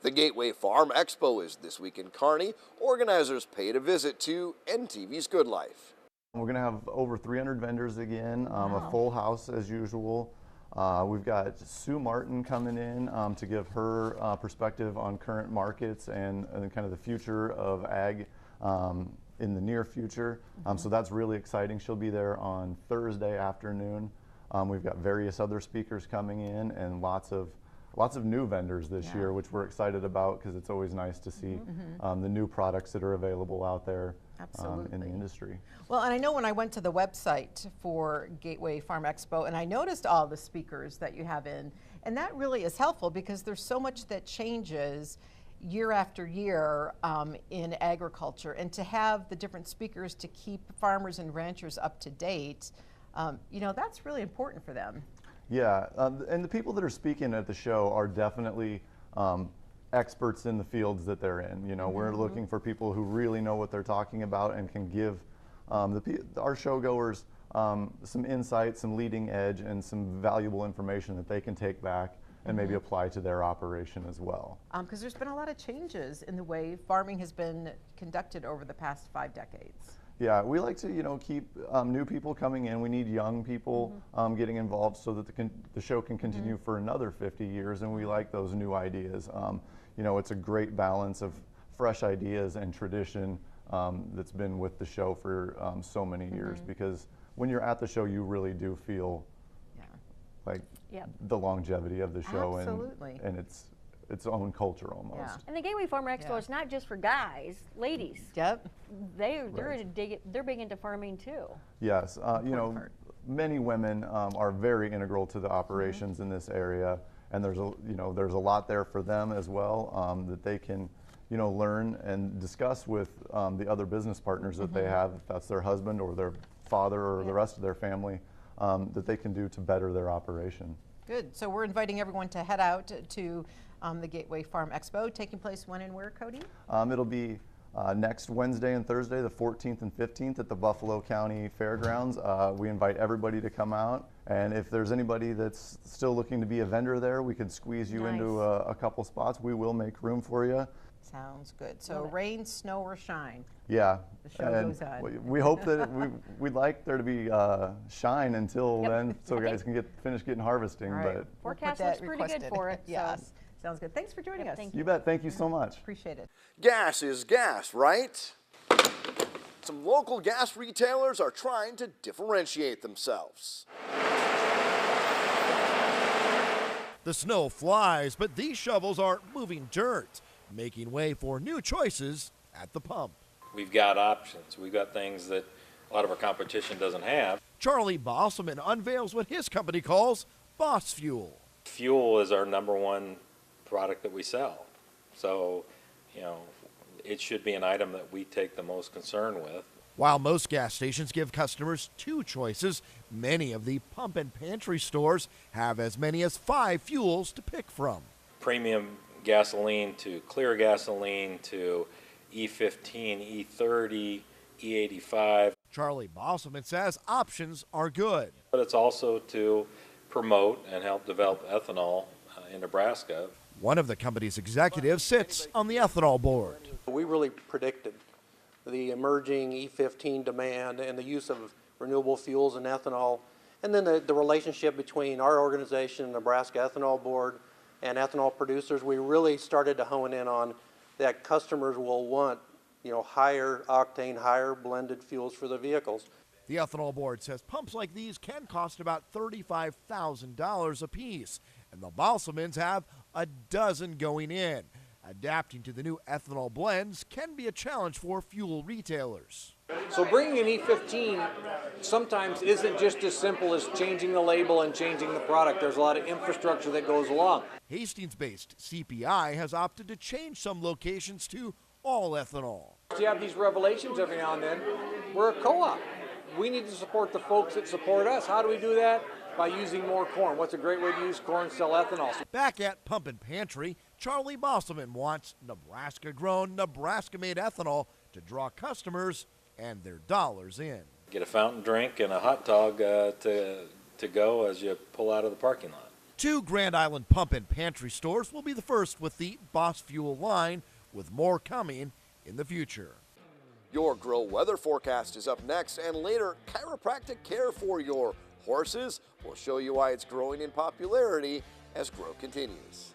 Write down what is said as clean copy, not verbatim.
The Gateway Farm Expo is this week in Kearney. Organizers paid a visit to NTV's Good Life. We're going to have over 300 vendors again, Wow. a full house as usual. We've got Sue Martin coming in to give her perspective on current markets and kind of the future of ag in the near future. So that's really exciting. She'll be there on Thursday afternoon. We've got various other speakers coming in and lots of new vendors this year, which we're excited about because it's always nice to see the new products that are available out there in the industry. Well, and I know when I went to the website for Gateway Farm Expo and I noticed all the speakers that you have in, and that really is helpful because there's so much that changes year after year in agriculture, and to have the different speakers to keep farmers and ranchers up to date, you know, that's really important for them. Yeah, and the people that are speaking at the show are definitely experts in the fields that they're in. You know, we're looking for people who really know what they're talking about and can give our showgoers some insight, some leading edge, and some valuable information that they can take back and maybe apply to their operation as well. Because there's been a lot of changes in the way farming has been conducted over the past 5 decades. Yeah, we like to, you know, keep new people coming in. We need young people getting involved so that the show can continue for another 50 years, and we like those new ideas. You know, it's a great balance of fresh ideas and tradition that's been with the show for so many years, because when you're at the show, you really do feel like the longevity of the show and its own culture almost. Yeah. And the Gateway Farmer Expo is not just for guys, ladies. Yep. They're big into farming too. Yes, you know, many women are very integral to the operations in this area, and there's a lot there for them as well that they can, you know, learn and discuss with the other business partners that they have, if that's their husband or their father or the rest of their family, that they can do to better their operation. Good. So we're inviting everyone to head out to the Gateway Farm Expo, taking place when and where, Cody? It'll be next Wednesday and Thursday, the 14th and 15th at the Buffalo County Fairgrounds. We invite everybody to come out, and if there's anybody that's still looking to be a vendor there, we could squeeze you into a couple spots. We will make room for you. Sounds good. So rain, snow, or shine. Yeah. The show goes on. We hope that we'd like there to be shine until then, so guys can finish getting harvesting. Right. But Forecast looks pretty good for it. Yes. So. Sounds good. Thanks for joining us. Thank you bet. Thank you so much. Appreciate it. Gas is gas, right? Some local gas retailers are trying to differentiate themselves. The snow flies, but these shovels aren't moving dirt, making way for new choices at the pump. We've got options. We've got things that a lot of our competition doesn't have. Charlie Bosselman unveils what his company calls Boss Fuel. Fuel is our #1 product that we sell. So, you know, it should be an item that we take the most concern with. While most gas stations give customers 2 choices, many of the pump and pantry stores have as many as 5 fuels to pick from. Premium gasoline to clear gasoline to E15, E30, E85. Charlie Bosselman says options are good. But it's also to promote and help develop ethanol in Nebraska. One of the company's executives sits on the ethanol board. We really predicted the emerging E15 demand and the use of renewable fuels and ethanol, and then the relationship between our organization, Nebraska Ethanol Board, and ethanol producers. We really started to hone in on that customers will want, you know, higher octane, higher blended fuels for the vehicles. The ethanol board says pumps like these can cost about $35,000 a piece, and the Bosselmans have a dozen going in. Adapting to the new ethanol blends can be a challenge for fuel retailers. So bringing an E15 sometimes isn't just as simple as changing the label and changing the product. There's a lot of infrastructure that goes along. Hastings-based CPI has opted to change some locations to all ethanol. You have these revelations every now and then. We're a co-op. We need to support the folks that support us. How do we do that? By using more corn. What's a great way to use corn? Sell ethanol. Back at Pump and Pantry, Charlie Bosselman wants Nebraska-grown, Nebraska-made ethanol to draw customers and their dollars in. Get a fountain drink and a hot dog to go as you pull out of the parking lot. 2 Grand Island pump and pantry stores will be the first with the Boss Fuel line, with more coming in the future. Your Grow weather forecast is up next, and later, chiropractic care for your horses will show you why it's growing in popularity as Grow continues.